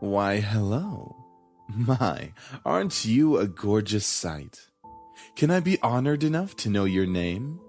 Why, hello. My, aren't you a gorgeous sight? Can I be honored enough to know your name?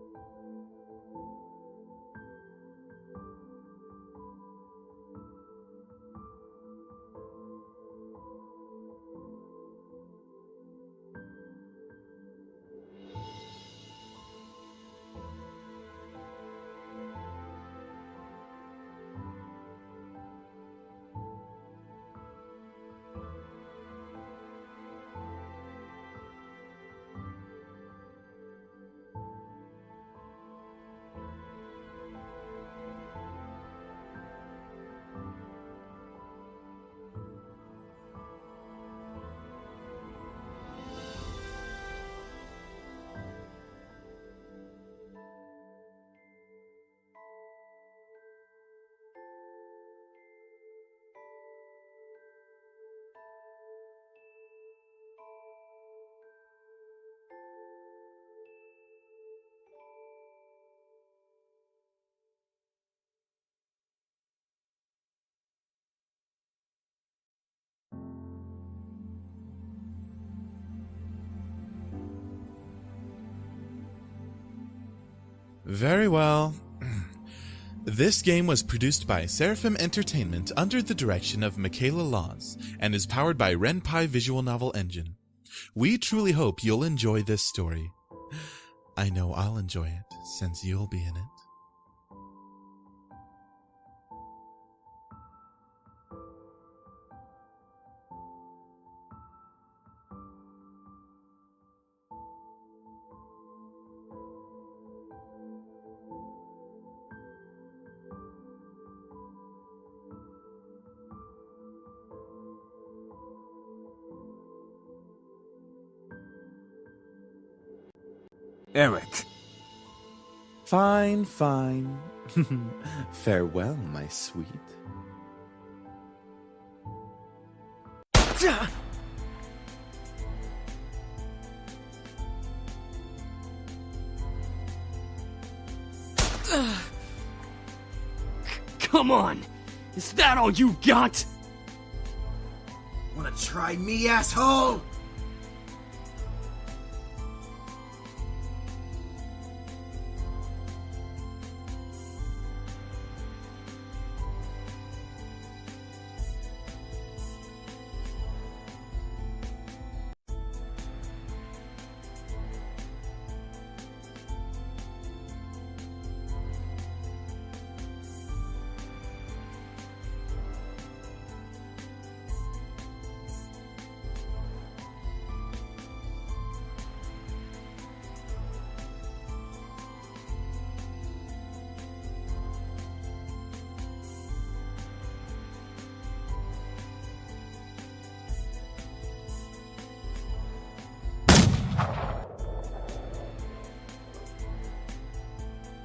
Very well. This game was produced by Seraphim Entertainment under the direction of Michaela Laws and is powered by Ren'Py Visual Novel Engine. We truly hope you'll enjoy this story. I know I'll enjoy it since you'll be in it. Eric. Fine, fine. Farewell, my sweet. Come on! Is that all you got? Wanna try me, asshole?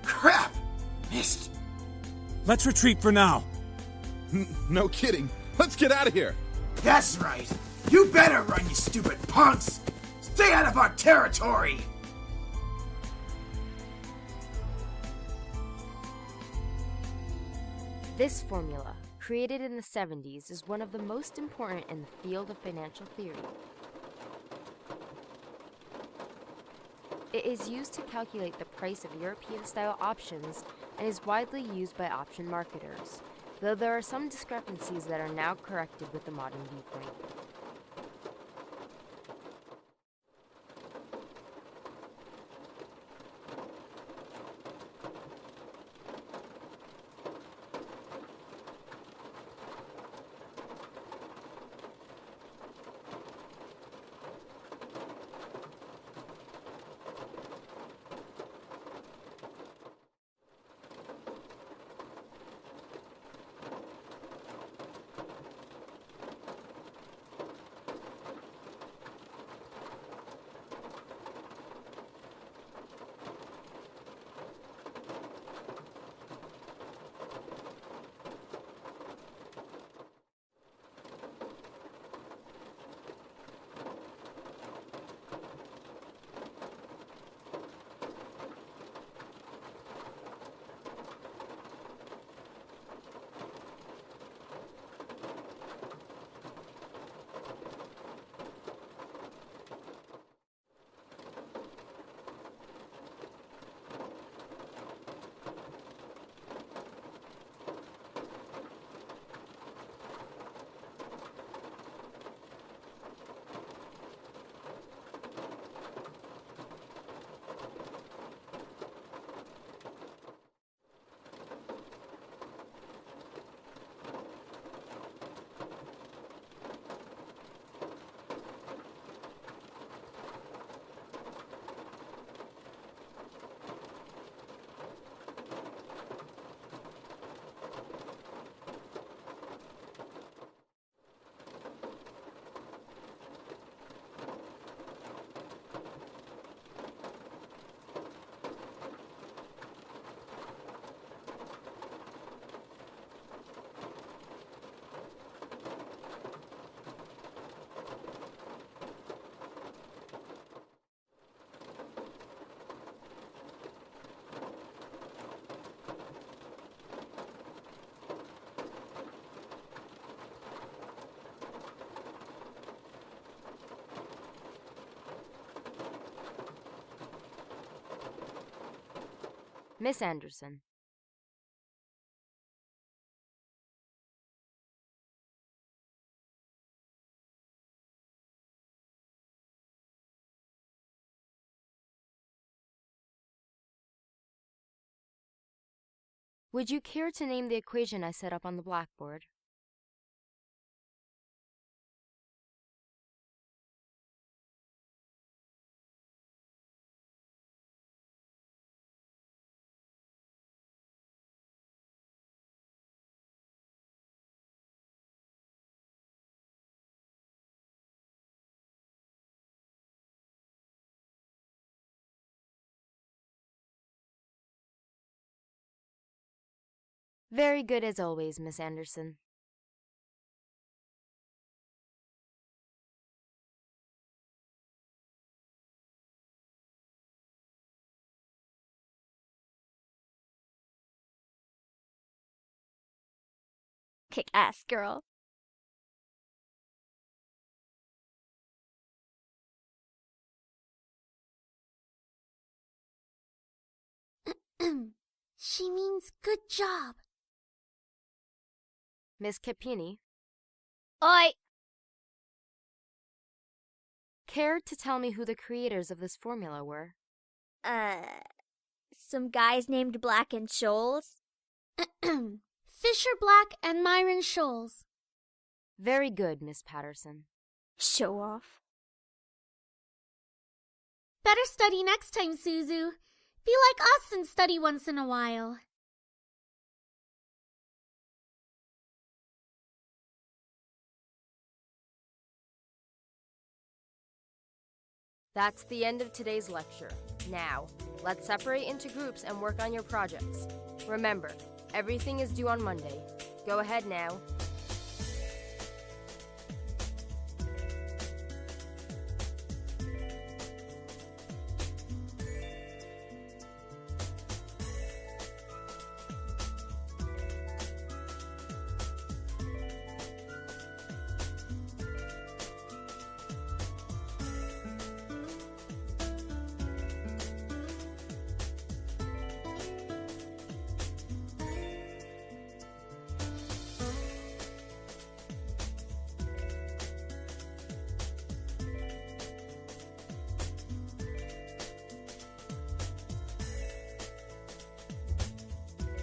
Crap! Missed. Let's retreat for now. No kidding. Let's get out of here. That's right. You better run, you stupid punks! Stay out of our territory! This formula, created in the 70s, is one of the most important in the field of financial theory. It is used to calculate the price of European-style options and is widely used by option marketers, though there are some discrepancies that are now corrected with the modern viewpoint. Miss Anderson. Would you care to name the equation I set up on the blackboard? Very good as always, Miss Anderson. Kick-ass girl. She means good job. Miss Capini. Oi! Care to tell me who the creators of this formula were? Some guys named Black and Shoals? Fisher Black and Myron Scholes. Very good, Miss Patterson. Show off. Better study next time, Suzu. Be like us and study once in a while. That's the end of today's lecture. Now, let's separate into groups and work on your projects. Remember, everything is due on Monday. Go ahead now.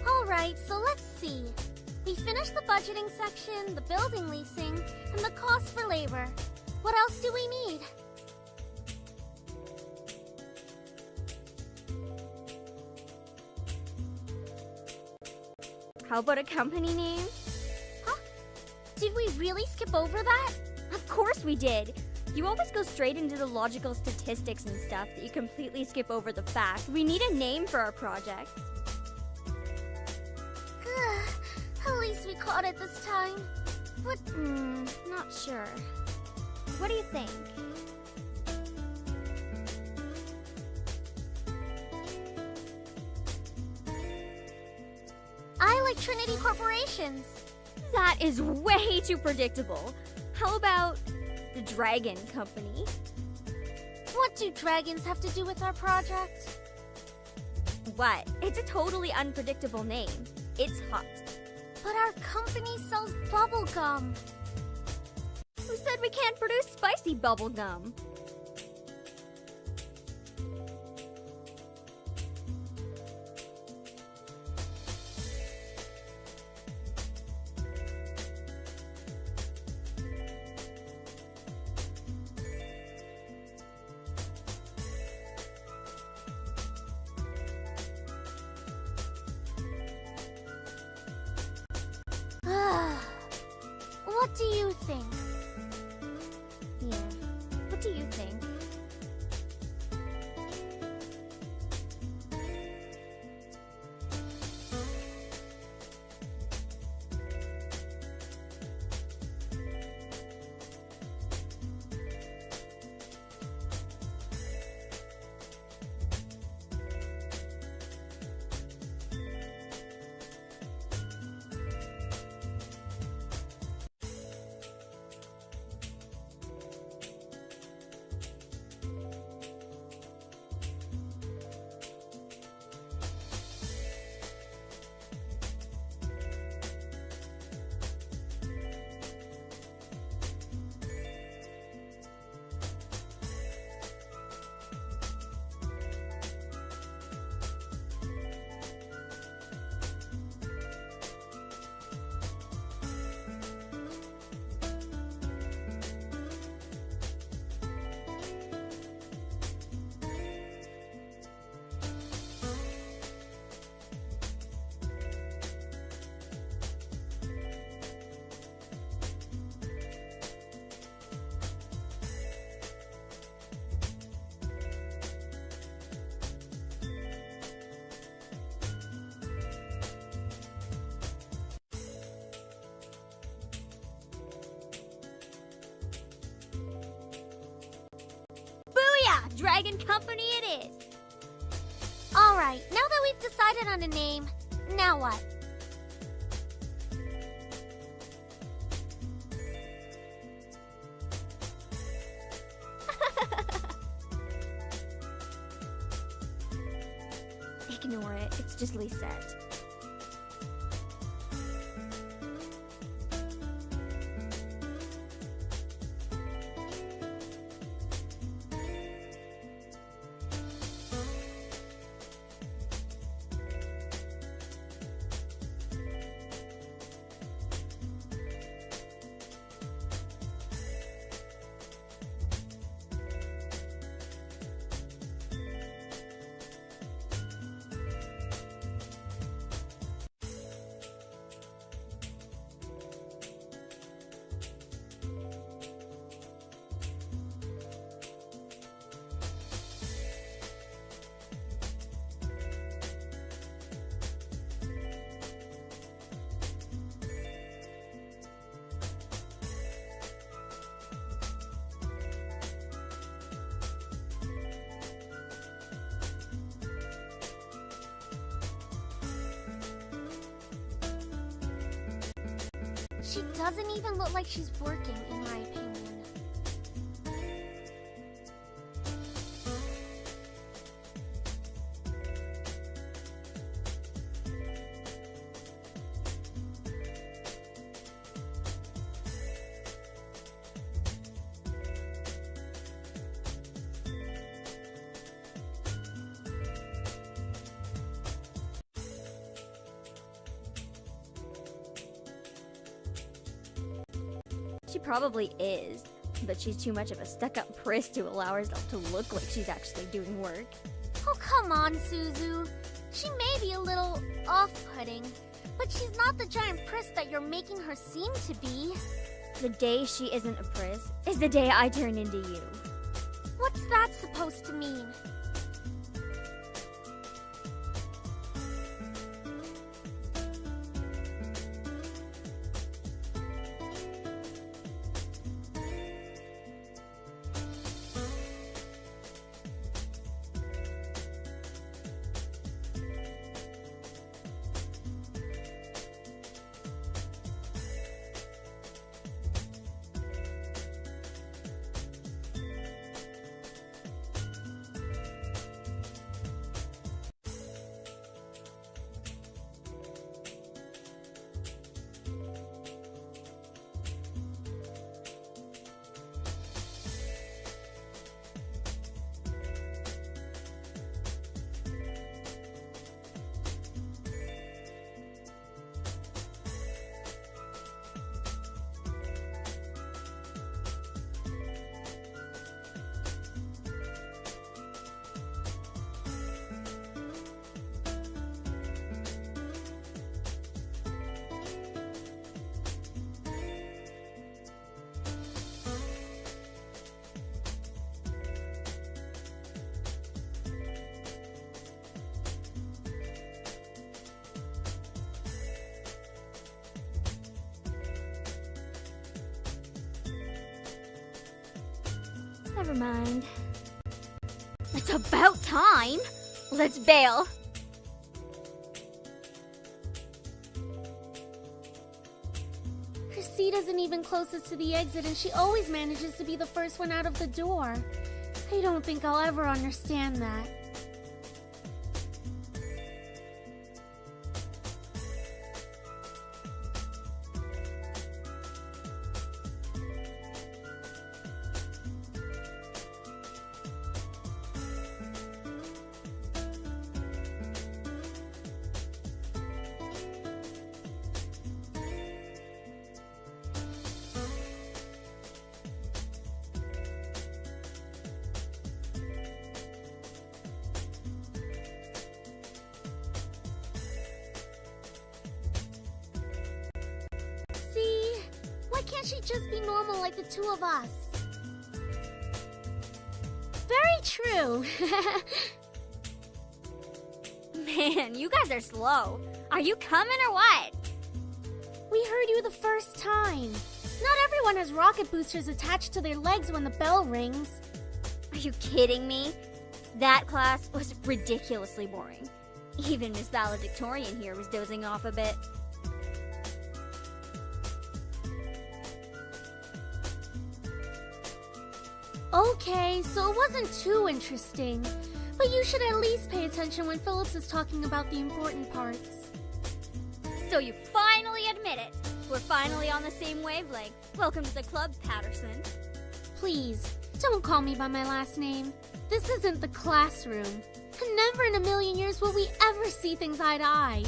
Alright, so let's see. We finished the budgeting section, the building leasing, and the cost for labor. What else do we need? How about a company name? Huh? Did we really skip over that? Of course we did! You always go straight into the logical statistics and stuff that you completely skip over the fact. We need a name for our project. At least we caught it this time. What? Not sure. What do you think? I like Trinity Corporations. That is way too predictable. How about the Dragon Company? What do dragons have to do with our project? What? It's a totally unpredictable name. It's hot. But our company sells bubble gum. Who said we can't produce spicy bubble gum? What do you think? Yeah. What do you think? Dragon Company it is! Alright, now that we've decided on a name, now what? Ignore it, it's just Lisette. She doesn't even look like she's working, in my opinion. She probably is, but she's too much of a stuck-up priss to allow herself to look like she's actually doing work. Oh, come on, Suzu. She may be a little off-putting, but she's not the giant priss that you're making her seem to be. The day she isn't a priss is the day I turn into you. What's that supposed to mean? Never mind. It's about time! Let's bail! Her seat isn't even closest to the exit, and she always manages to be the first one out of the door. I don't think I'll ever understand that. Can't she just be normal like the two of us? Very true. Man, you guys are slow. Are you coming or what? We heard you the first time. Not everyone has rocket boosters attached to their legs when the bell rings. Are you kidding me? That class was ridiculously boring. Even Miss Valedictorian here was dozing off a bit. Okay, so it wasn't too interesting. But you should at least pay attention when Phillips is talking about the important parts. So you finally admit it. We're finally on the same wavelength. Welcome to the club, Patterson. Please, don't call me by my last name. This isn't the classroom. And never in a million years will we ever see things eye to eye.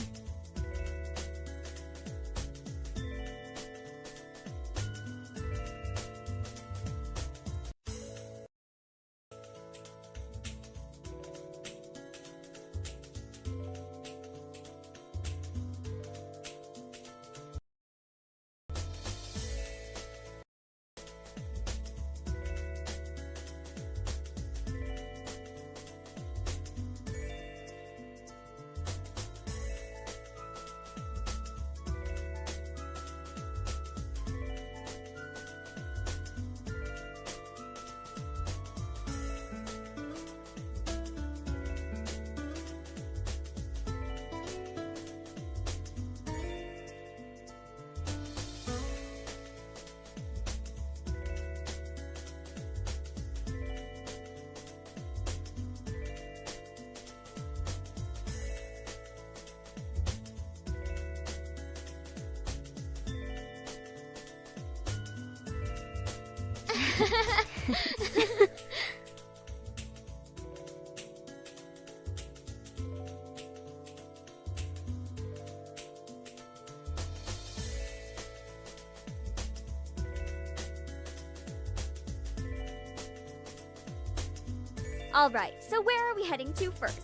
Alright, so where are we heading to first?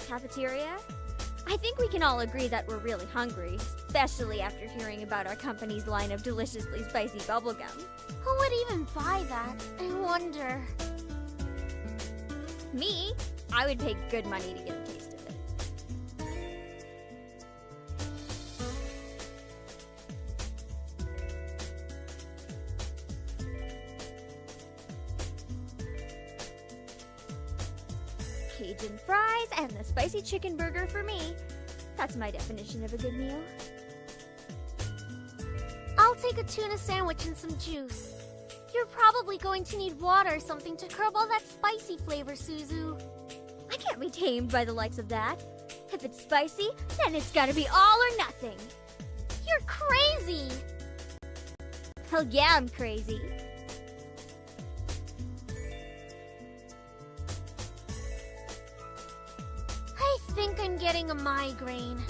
Cafeteria? I think we can all agree that we're really hungry, especially after hearing about our company's line of deliciously spicy bubblegum. Who would even buy that? I wonder. Me? I would pay good money to get a taste of it. Cajun fries and the spicy chicken burger for me. That's my definition of a good meal. I'll take a tuna sandwich and some juice. You're probably going to need water or something to curb all that spicy flavor, Suzu. I can't be tamed by the likes of that. If it's spicy, then it's gotta be all or nothing. You're crazy! Hell yeah, I'm crazy. I think I'm getting a migraine.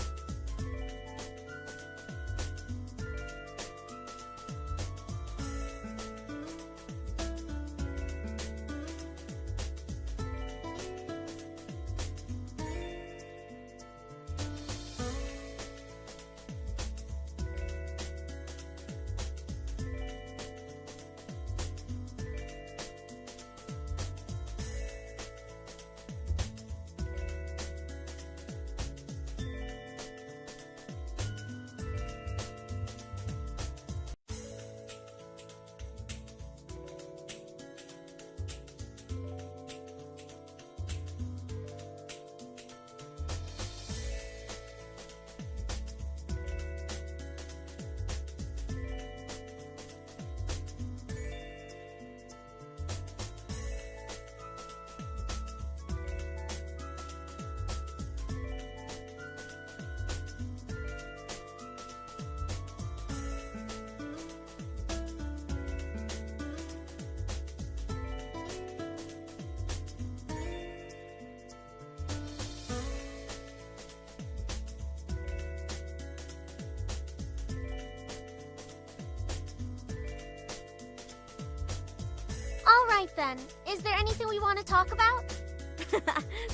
Alright then, is there anything we want to talk about?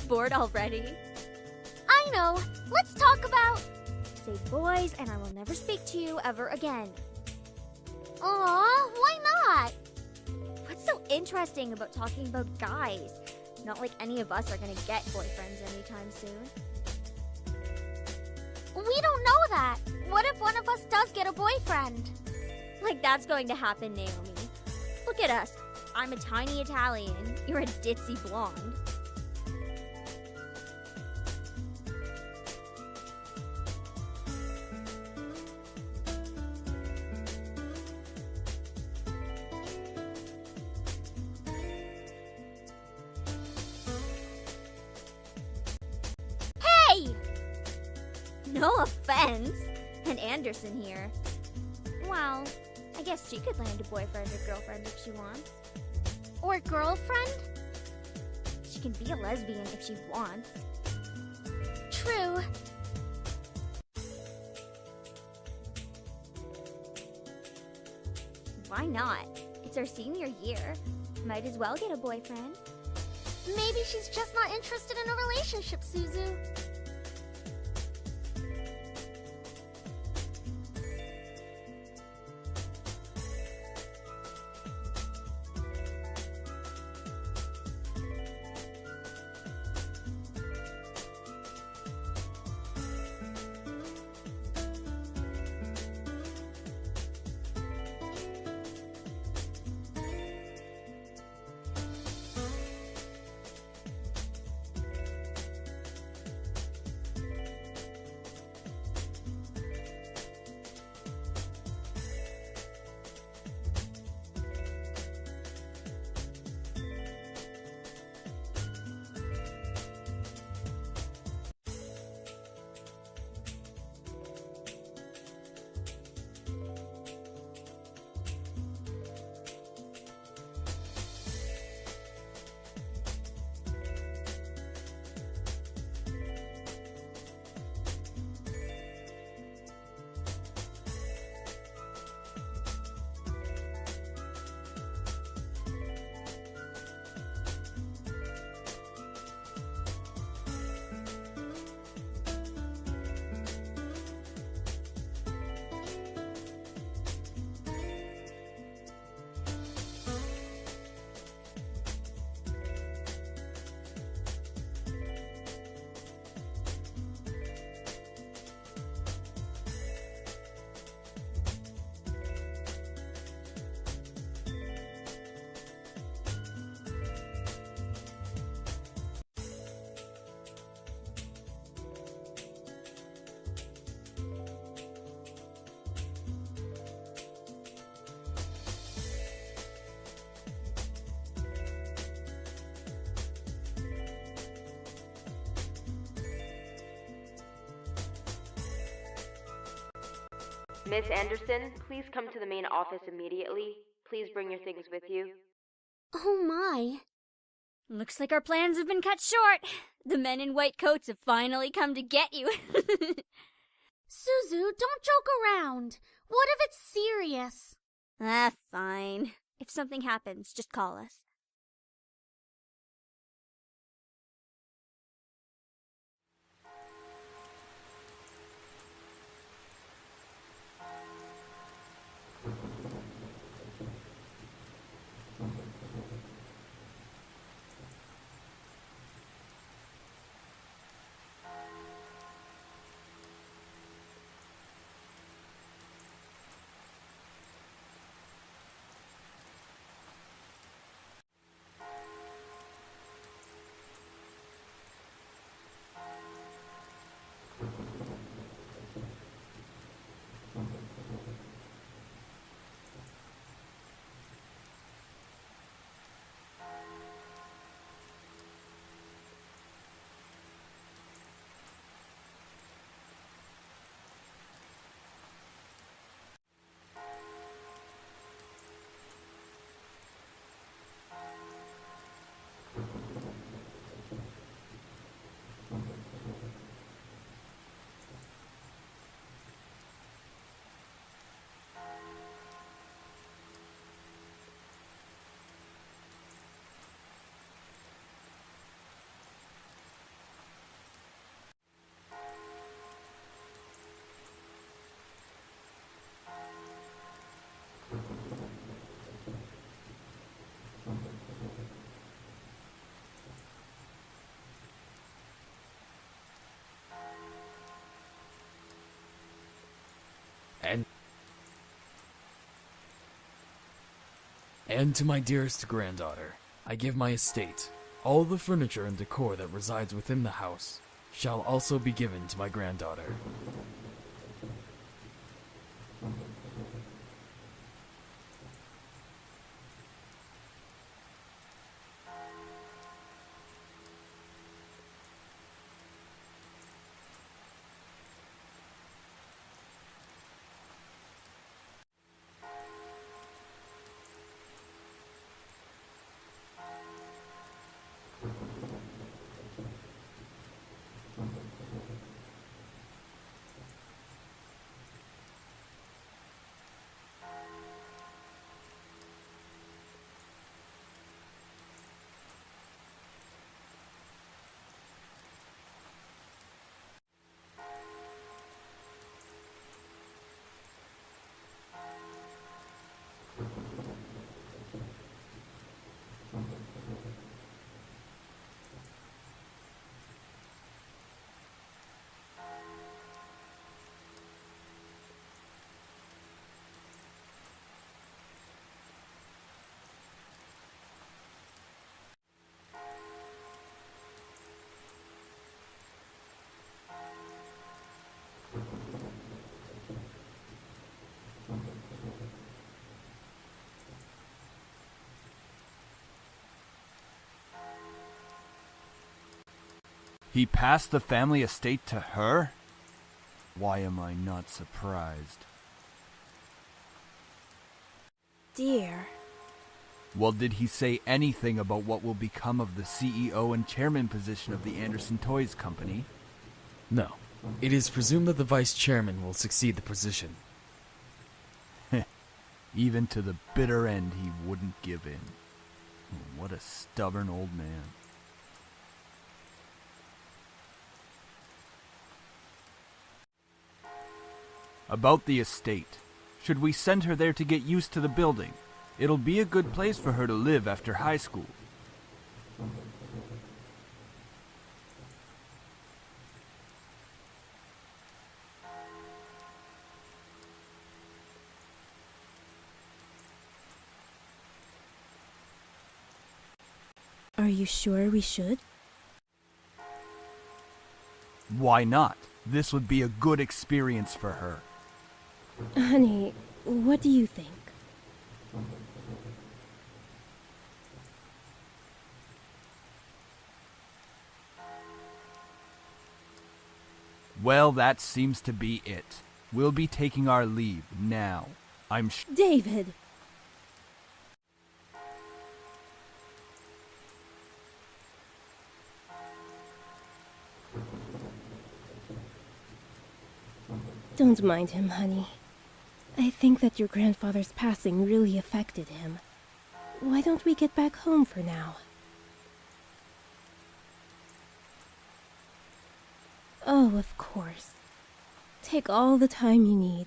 Bored already? I know, let's talk about... Say boys, and I will never speak to you ever again. Aw, why not? What's so interesting about talking about guys? Not like any of us are gonna get boyfriends anytime soon. We don't know that. What if one of us does get a boyfriend? Like that's going to happen, Naomi. Look at us. I'm a tiny Italian. You're a ditzy blonde. Hey! No offense. And Anderson here. Well, I guess she could land a boyfriend or girlfriend if she wants. Or girlfriend? She can be a lesbian if she wants. True. Why not? It's our senior year. Might as well get a boyfriend. Maybe she's just not interested in a relationship, Suzu. Miss Anderson, please come to the main office immediately. Please bring your things with you. Oh my. Looks like our plans have been cut short. The men in white coats have finally come to get you. Suzu, don't joke around. What if it's serious? Ah, fine. If something happens, just call us. And to my dearest granddaughter, I give my estate. All the furniture and decor that resides within the house shall also be given to my granddaughter. He passed the family estate to her? Why am I not surprised? Dear. Well, did he say anything about what will become of the CEO and chairman position of the Anderson Toys Company? No. It is presumed that the vice chairman will succeed the position. Even to the bitter end, he wouldn't give in. What a stubborn old man. About the estate. Should we send her there to get used to the building? It'll be a good place for her to live after high school. Are you sure we should? Why not? This would be a good experience for her. Honey, what do you think? Well, that seems to be it. We'll be taking our leave now. David! Don't mind him, honey. I think that your grandfather's passing really affected him. Why don't we get back home for now? Oh, of course. Take all the time you need.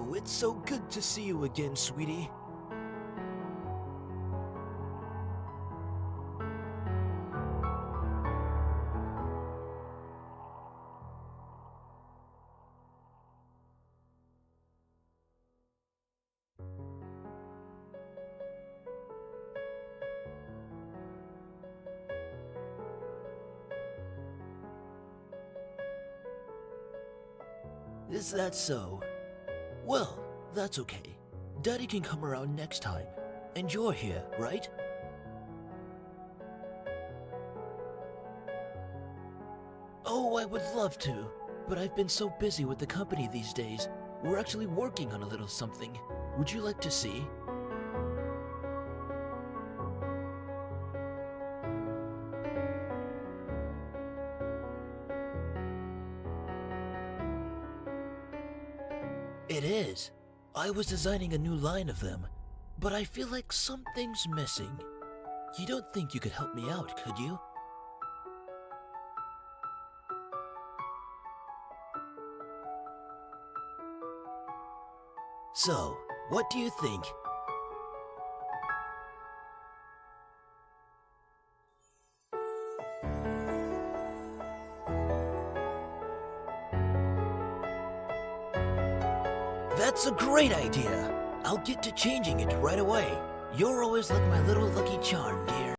Oh, it's so good to see you again, sweetie. Is that so? Well, that's okay. Daddy can come around next time. And you're here, right? Oh, I would love to, but I've been so busy with the company these days. We're actually working on a little something. Would you like to see? It is. I was designing a new line of them, but I feel like something's missing. You don't think you could help me out, could you? So, what do you think? That's a great idea! I'll get to changing it right away. You're always like my little lucky charm, dear.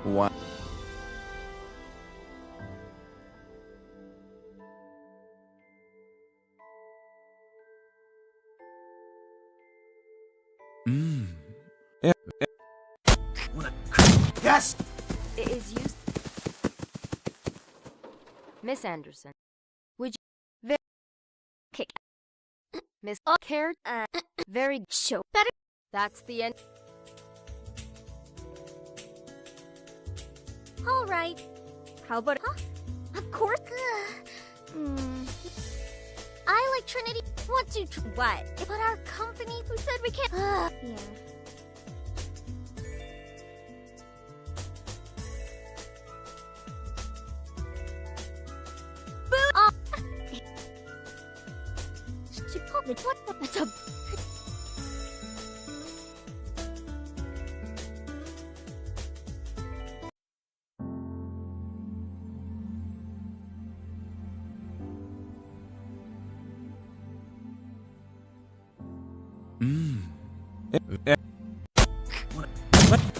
Wow. Yes! It is used. Miss Anderson, would you Kick. Miss cared? Very Show better. That's the end. All right. How about Of course. I like Trinity. What do what? But our company who said we can't. Yeah. Boo! She pulled it. What? That's a.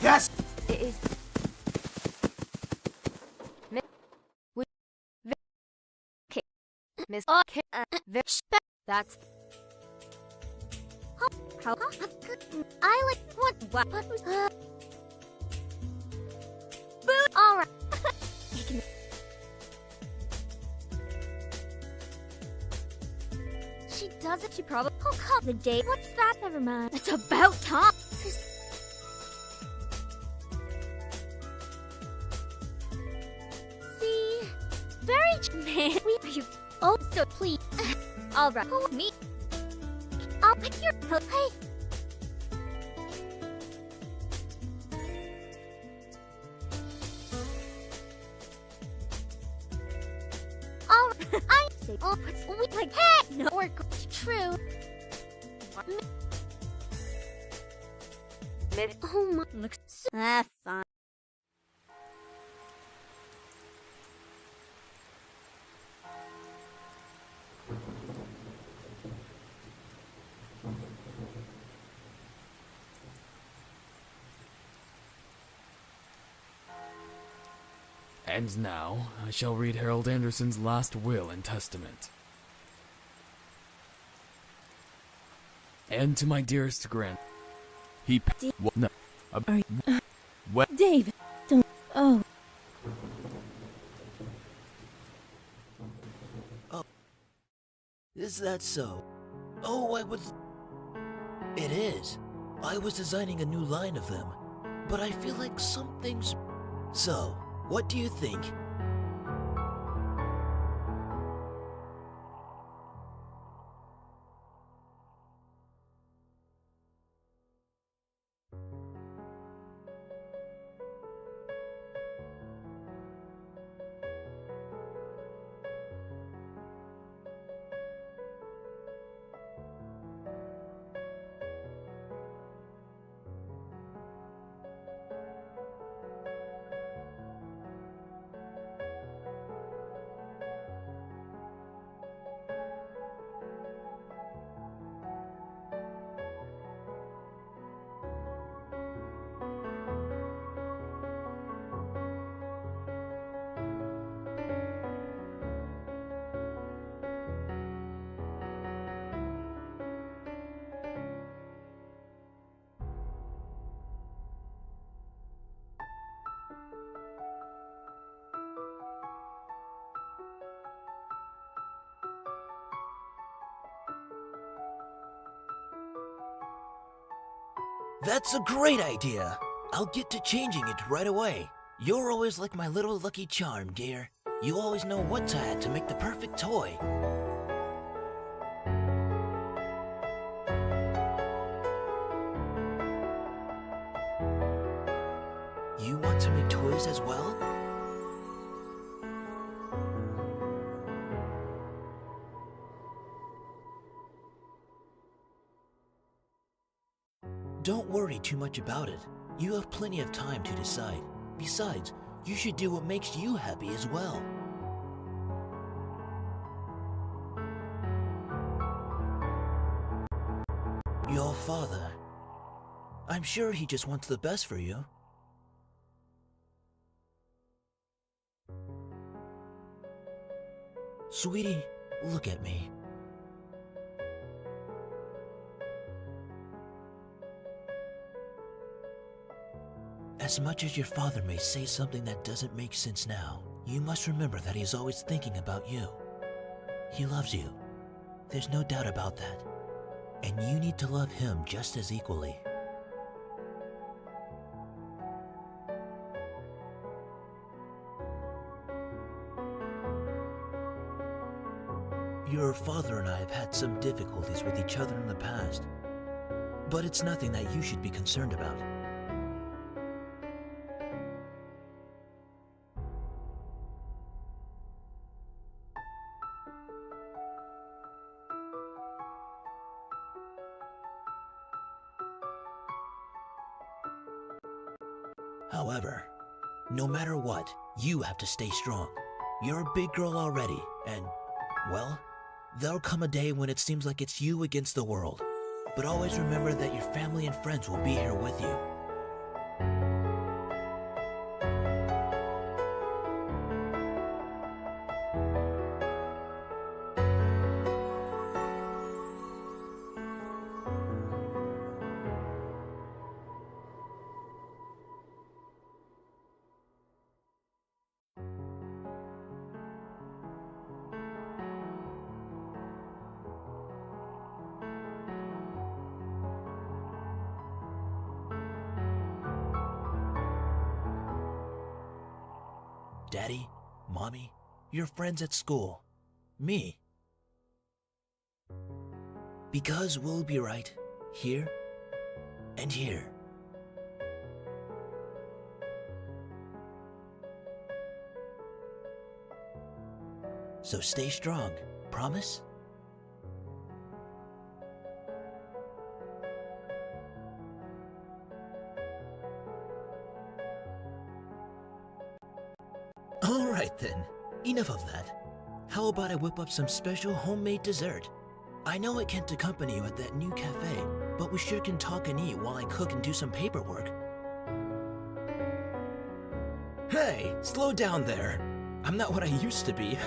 Yes! It is. Miss That's How? I like what was Boo! All right. She does it. She probably will call the day. What's that? Never mind. It's about time. See, very man. Are you? Oh, so please. All right. Oh, me. I'll pick your. Hey. All right. I say. Oh, it's we like. Hey. No, we're true. Oh my. Looks. Fine. And now, I shall read Harold Anderson's last will and testament. And to my dearest He. What? No. What? David, don't. Oh. Is that so? Oh, I would. It is. I was designing a new line of them, but I feel like something's. So, what do you think? That's a great idea. I'll get to changing it right away. You're always like my little lucky charm, dear. You always know what to add to make the perfect toy. You want to make toys as well? Don't worry too much about it. You have plenty of time to decide. Besides, you should do what makes you happy as well. Your father. I'm sure he just wants the best for you. Sweetie, look at me. As much as your father may say something that doesn't make sense now, you must remember that he is always thinking about you. He loves you. There's no doubt about that. And you need to love him just as equally. Your father and I have had some difficulties with each other in the past, but it's nothing that you should be concerned about. However, no matter what, you have to stay strong. You're a big girl already, and, well, there'll come a day when it seems like it's you against the world. But always remember that your family and friends will be here with you. Daddy, Mommy, your friends at school, me. Because we'll be right here and here. So stay strong, promise? Alright then, enough of that. How about I whip up some special homemade dessert? I know I can't accompany you at that new cafe, but we sure can talk and eat while I cook and do some paperwork. Hey, slow down there. I'm not what I used to be.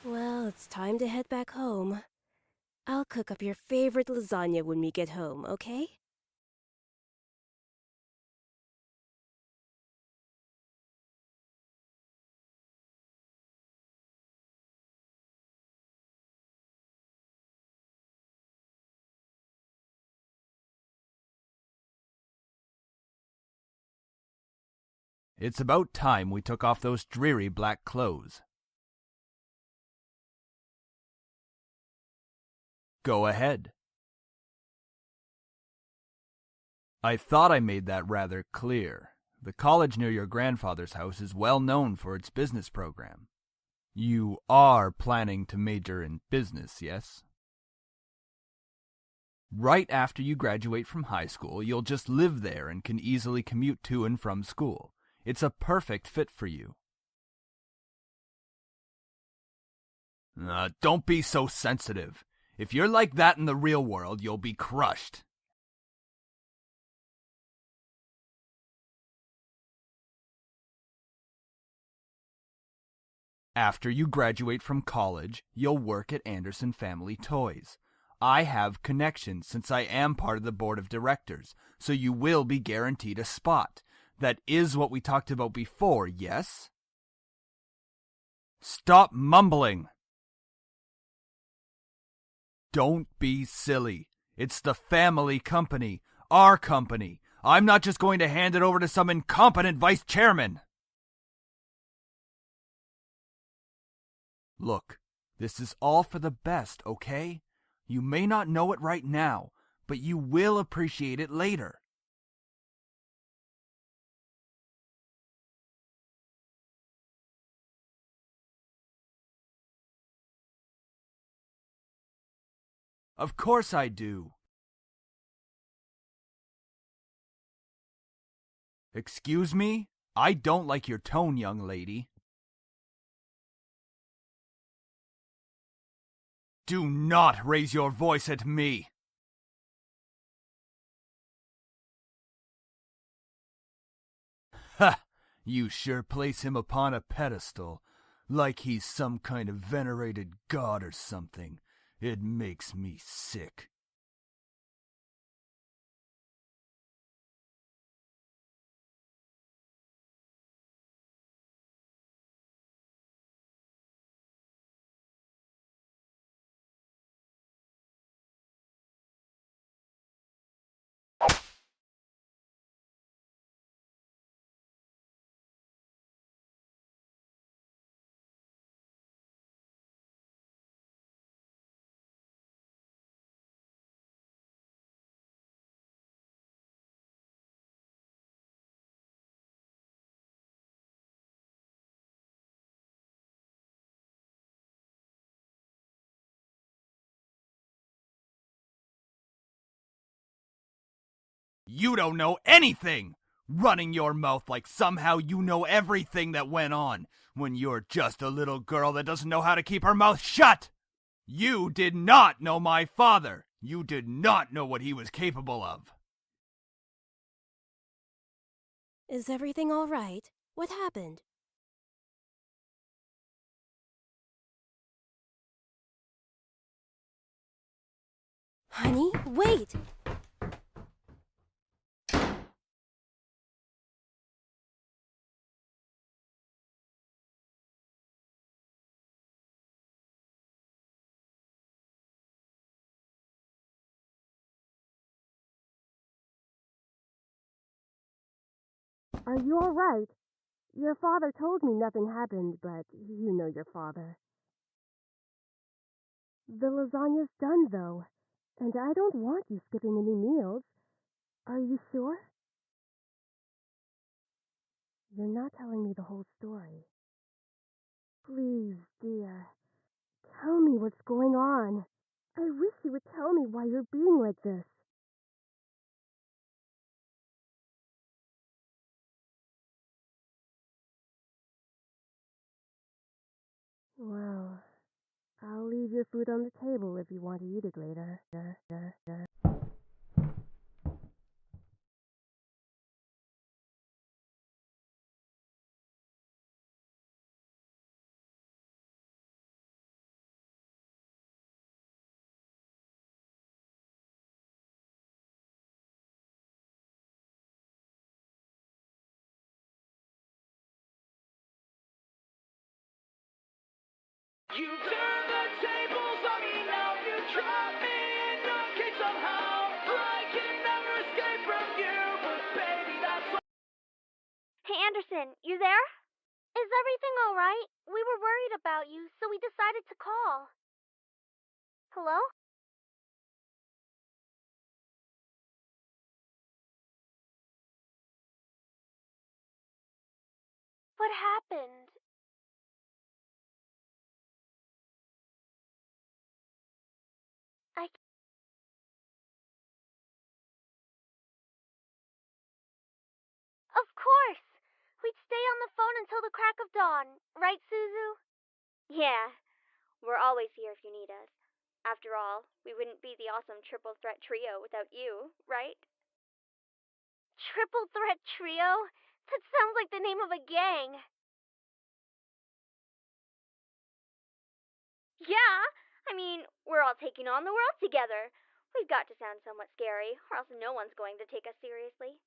Well, it's time to head back home. I'll cook up your favorite lasagna when we get home, okay? It's about time we took off those dreary black clothes. Go ahead. I thought I made that rather clear. The college near your grandfather's house is well known for its business program. You are planning to major in business, yes? Right after you graduate from high school, you'll just live there and can easily commute to and from school. It's a perfect fit for you. Don't be so sensitive. If you're like that in the real world, you'll be crushed. After you graduate from college, you'll work at Anderson Family Toys. I have connections since I am part of the board of directors, so you will be guaranteed a spot. That is what we talked about before, yes? Stop mumbling! Don't be silly. It's the family company, our company. I'm not just going to hand it over to some incompetent vice chairman. Look, this is all for the best, okay? You may not know it right now, but you will appreciate it later. Of course I do. Excuse me? I don't like your tone, young lady. Do not raise your voice at me! Ha! You sure place him upon a pedestal, like he's some kind of venerated god or something. It makes me sick. You don't know anything! Running your mouth like somehow you know everything that went on, when you're just a little girl that doesn't know how to keep her mouth shut! You did not know my father! You did not know what he was capable of! Is everything all right? What happened? Honey, wait! Are you all right? Your father told me nothing happened, but you know your father. The lasagna's done, though, and I don't want you skipping any meals. Are you sure? You're not telling me the whole story. Please, dear, tell me what's going on. I wish you would tell me why you're being like this. Well, I'll leave your food on the table if you want to eat it later. You turn the tables on me now, you drop me in your cage somehow. I can never escape from you, but baby, that's what. Hey, Anderson, you there? Is everything all right? We were worried about you, so we decided to call. Hello? What happened? I... Of course! We'd stay on the phone until the crack of dawn. Right, Suzu? Yeah, we're always here if you need us. After all, we wouldn't be the awesome triple threat trio without you, right? Triple Threat Trio? That sounds like the name of a gang. Yeah, I mean, we're all taking on the world together. We've got to sound somewhat scary, or else no one's going to take us seriously.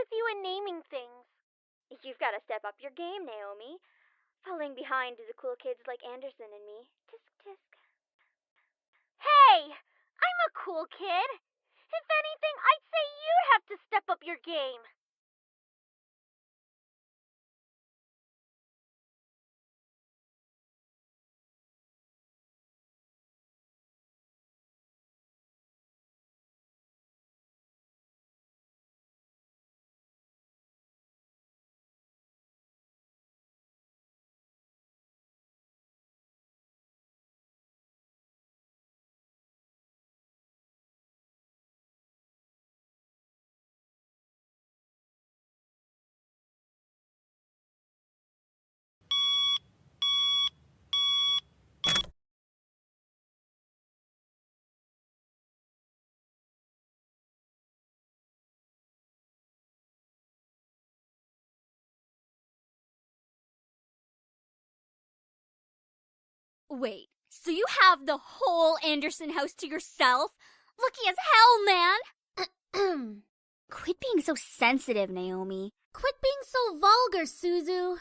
with you and naming things. You've got to step up your game, Naomi. Falling behind to the cool kids like Anderson and me. Tisk tisk. Hey! I'm a cool kid. If anything, I'd say you'd have to step up your game. Wait, so you have the whole Anderson house to yourself? Lucky as hell, man! Quit being so sensitive, Naomi. Quit being so vulgar, Suzu.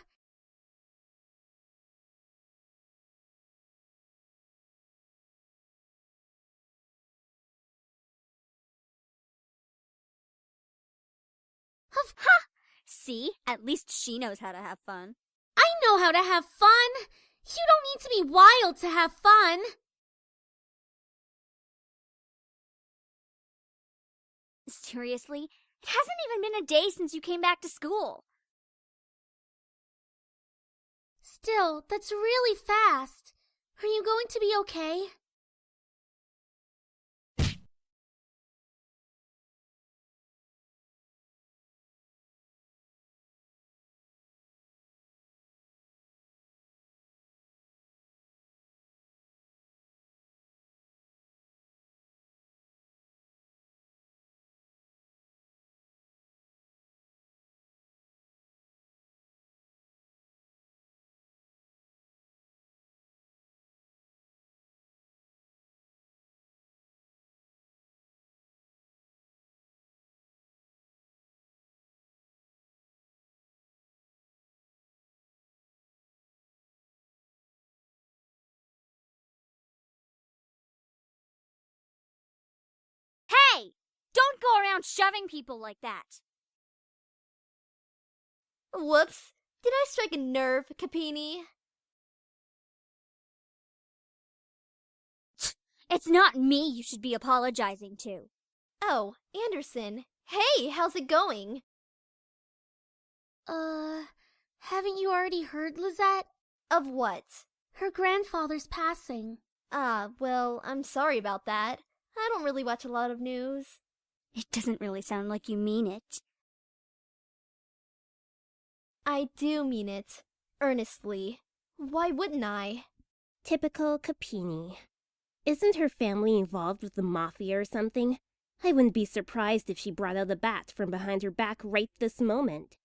Ha! See? At least she knows how to have fun. I know how to have fun. You don't need to be wild to have fun. Seriously? It hasn't even been a day since you came back to school. Still, that's really fast. Are you going to be okay? Hey! Don't go around shoving people like that. Whoops. Did I strike a nerve, Capini? It's not me you should be apologizing to. Oh, Anderson. Hey, how's it going? Haven't you already heard, Lizette? Of what? Her grandfather's passing. Well, I'm sorry about that. I don't really watch a lot of news. It doesn't really sound like you mean it. I do mean it. Earnestly. Why wouldn't I? Typical Capini. Isn't her family involved with the mafia or something? I wouldn't be surprised if she brought out a bat from behind her back right this moment.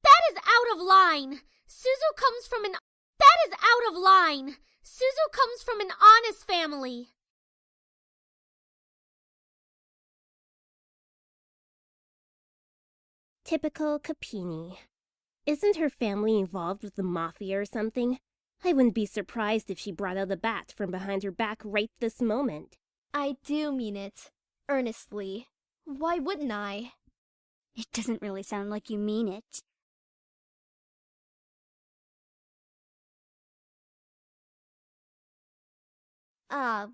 That is out of line. Suzu comes from an... That is out of line. Suzu comes from an honest family. Typical Capini. Isn't her family involved with the mafia or something? I wouldn't be surprised if she brought out a bat from behind her back right this moment. I do mean it. Earnestly. Why wouldn't I? It doesn't really sound like you mean it.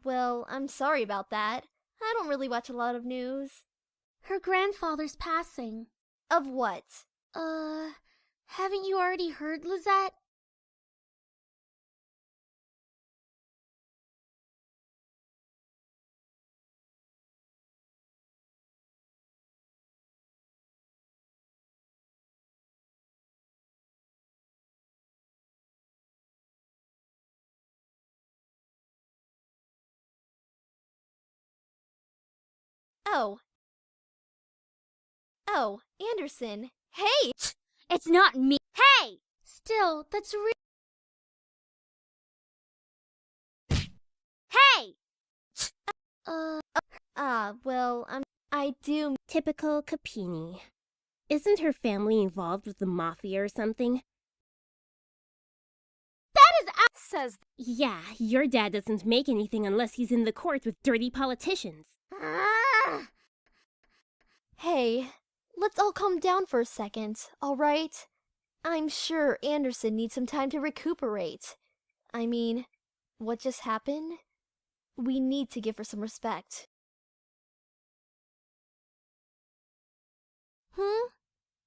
Well, I'm sorry about that. I don't really watch a lot of news. Her grandfather's passing. Of what? Haven't you already heard, Lizette? Oh, Anderson. Hey! It's not me. Hey! Still, that's Hey! Well, I do. Typical Capini. Isn't her family involved with the mafia or something? That is Says Yeah, your dad doesn't make anything unless he's in the court with dirty politicians. Hey, let's all calm down for a second, alright? I'm sure Anderson needs some time to recuperate. I mean, what just happened? We need to give her some respect.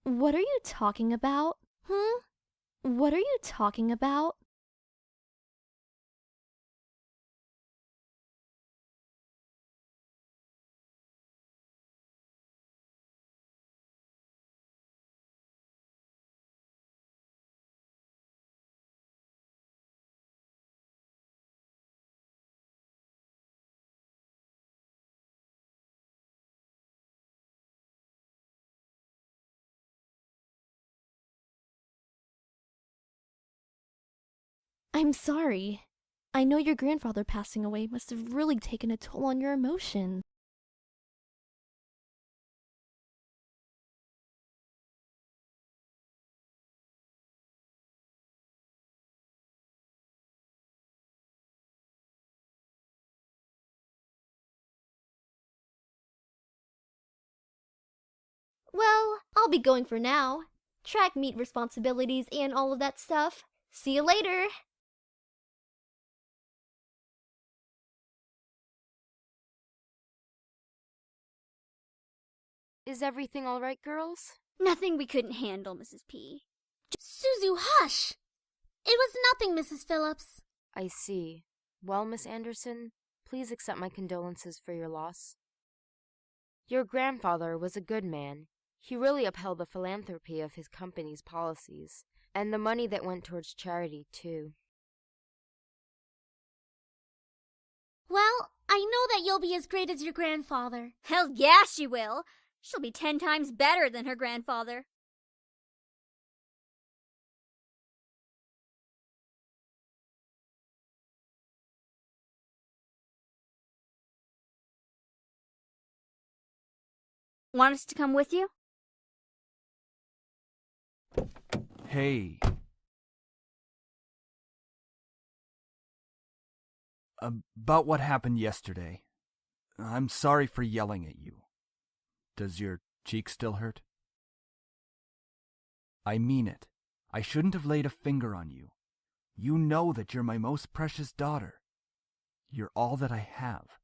What are you talking about? What are you talking about? I'm sorry. I know your grandfather passing away must have really taken a toll on your emotions. Well, I'll be going for now. Track meet responsibilities and all of that stuff. See you later! Is everything all right, girls? Nothing we couldn't handle, Mrs. P. Suzu, hush! It was nothing, Mrs. Phillips. I see. Well, Miss Anderson, please accept my condolences for your loss. Your grandfather was a good man. He really upheld the philanthropy of his company's policies, and the money that went towards charity, too. Well, I know that you'll be as great as your grandfather. Hell yeah, she will. She'll be 10 times better than her grandfather. Want us to come with you? Hey. About what happened yesterday. I'm sorry for yelling at you. Does your cheek still hurt? I mean it. I shouldn't have laid a finger on you. You know that you're my most precious daughter. You're all that I have.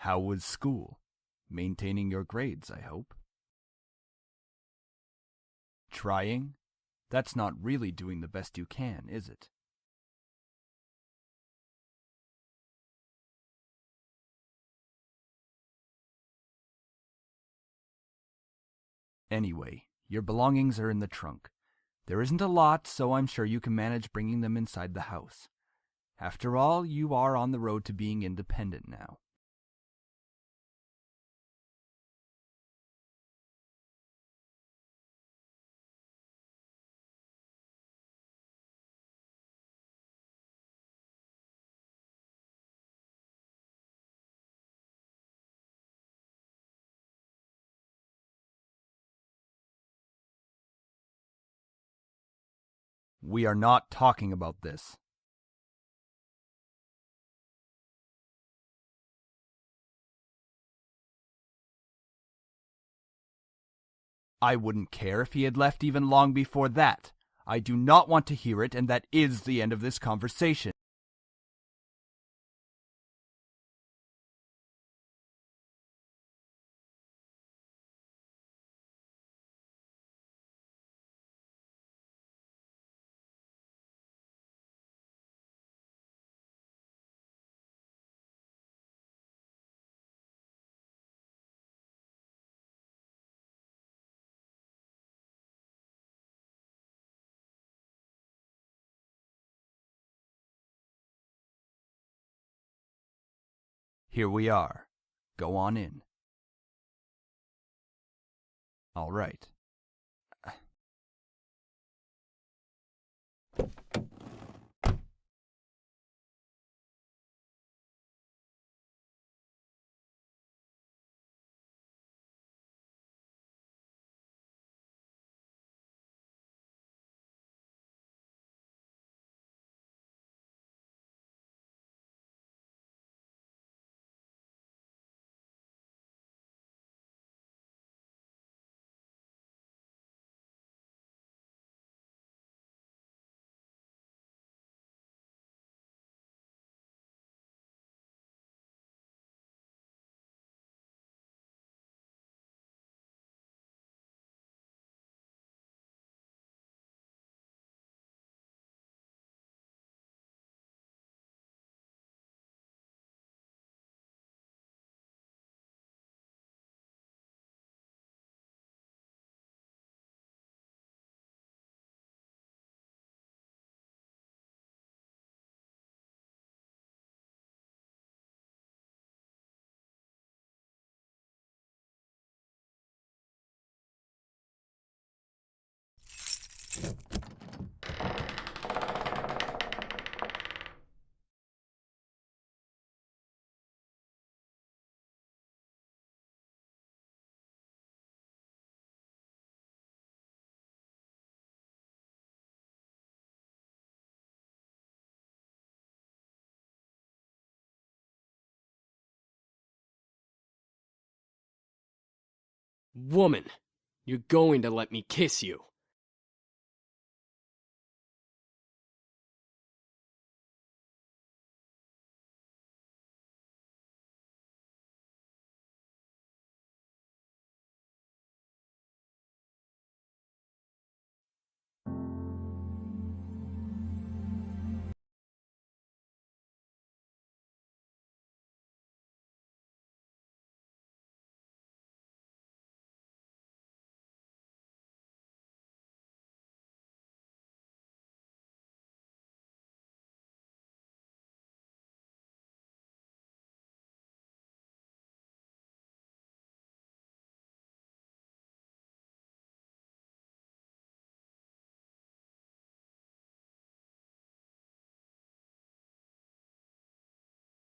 How was school? Maintaining your grades, I hope. Trying? That's not really doing the best you can, is it? Anyway, your belongings are in the trunk. There isn't a lot, so I'm sure you can manage bringing them inside the house. After all, you are on the road to being independent now. We are not talking about this. I wouldn't care if he had left even long before that. I do not want to hear it, and that is the end of this conversation. Here we are. Go on in. All right. Woman, you're going to let me kiss you.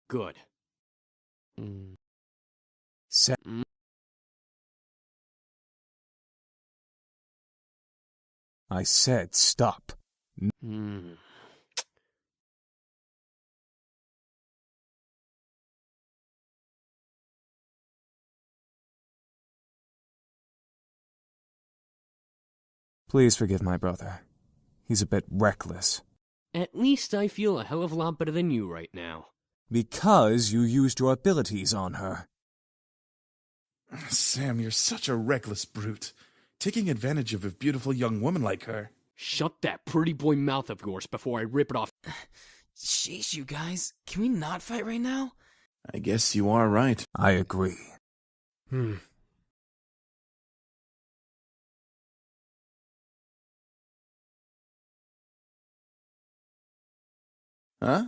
Good. I said stop. Please forgive my brother. He's a bit reckless. At least I feel a hell of a lot better than you right now. Because you used your abilities on her. Sam, you're such a reckless brute. Taking advantage of a beautiful young woman like her. Shut that pretty boy mouth of yours before I rip it off. Sheesh, you guys. Can we not fight right now? I guess you are right. I agree. Huh?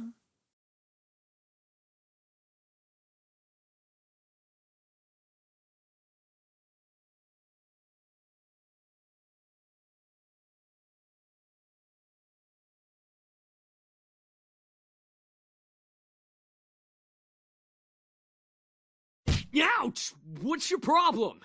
Ouch! What's your problem?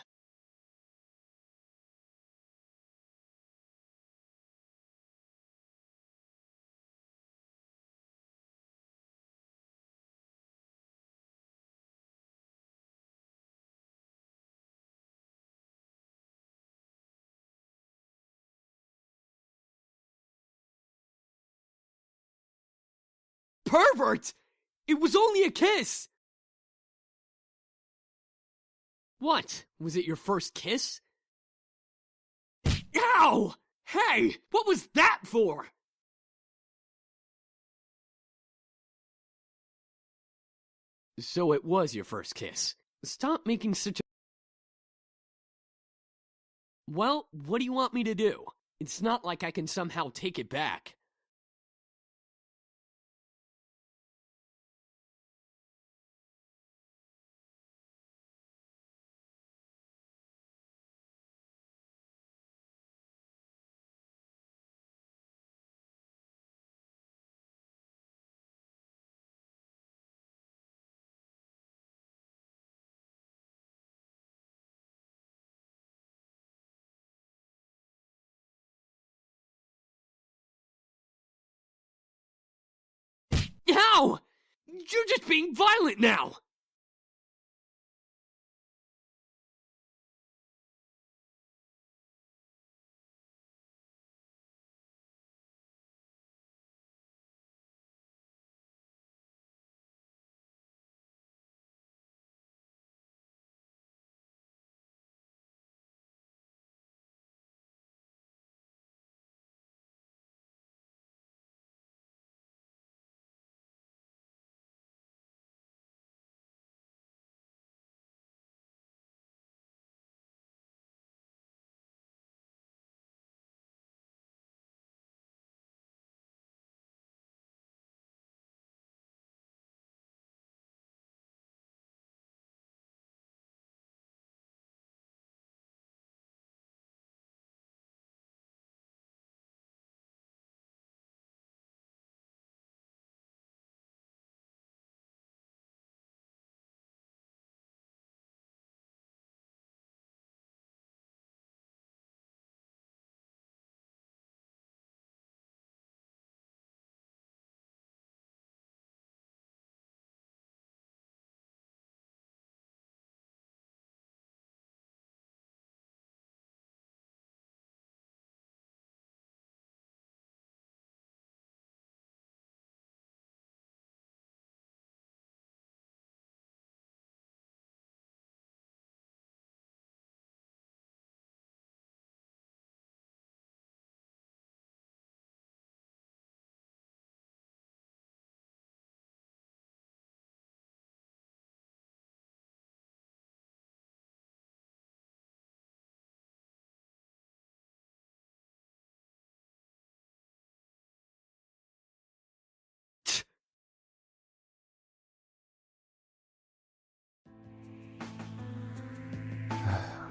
pervert! It was only a kiss! What? Was it your first kiss? Ow! Hey! What was that for? So it was your first kiss. Stop making such a... Well, what do you want me to do? It's not like I can somehow take it back. Ow! You're just being violent now!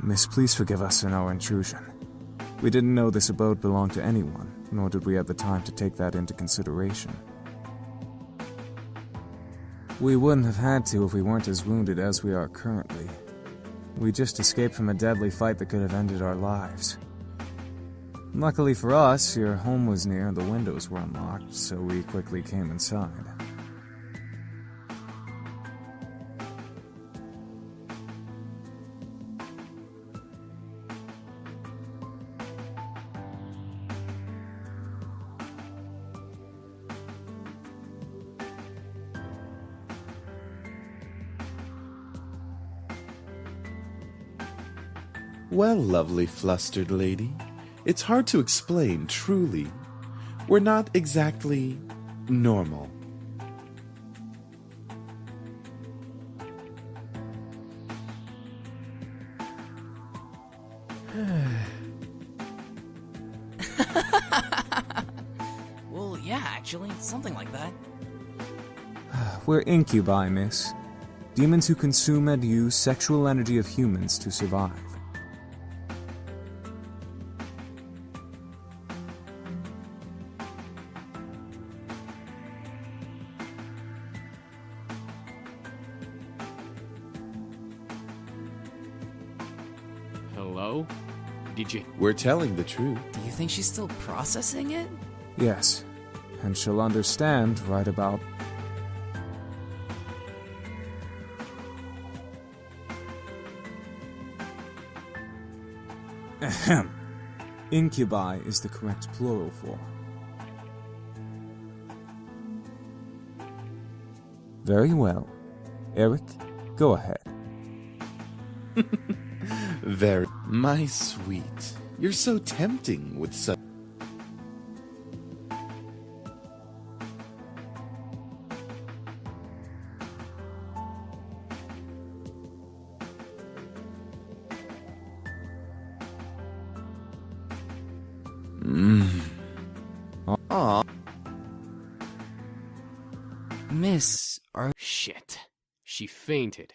Miss, please forgive us in our intrusion. We didn't know this abode belonged to anyone, nor did we have the time to take that into consideration. We wouldn't have had to if we weren't as wounded as we are currently. We just escaped from a deadly fight that could have ended our lives. Luckily for us, your home was near and the windows were unlocked, so we quickly came inside. Well, lovely flustered lady, it's hard to explain, truly. We're not exactly normal. Well, yeah, actually, something like that. We're incubi, miss. Demons who consume and use sexual energy of humans to survive. Hello? Did you... We're telling the truth. Do you think she's still processing it? Yes, and she'll understand right about... Ahem. Incubi is the correct plural form. Very well. Eric, go ahead. Very. My sweet. You're so tempting with such. Aw. Miss, are... Shit. She fainted.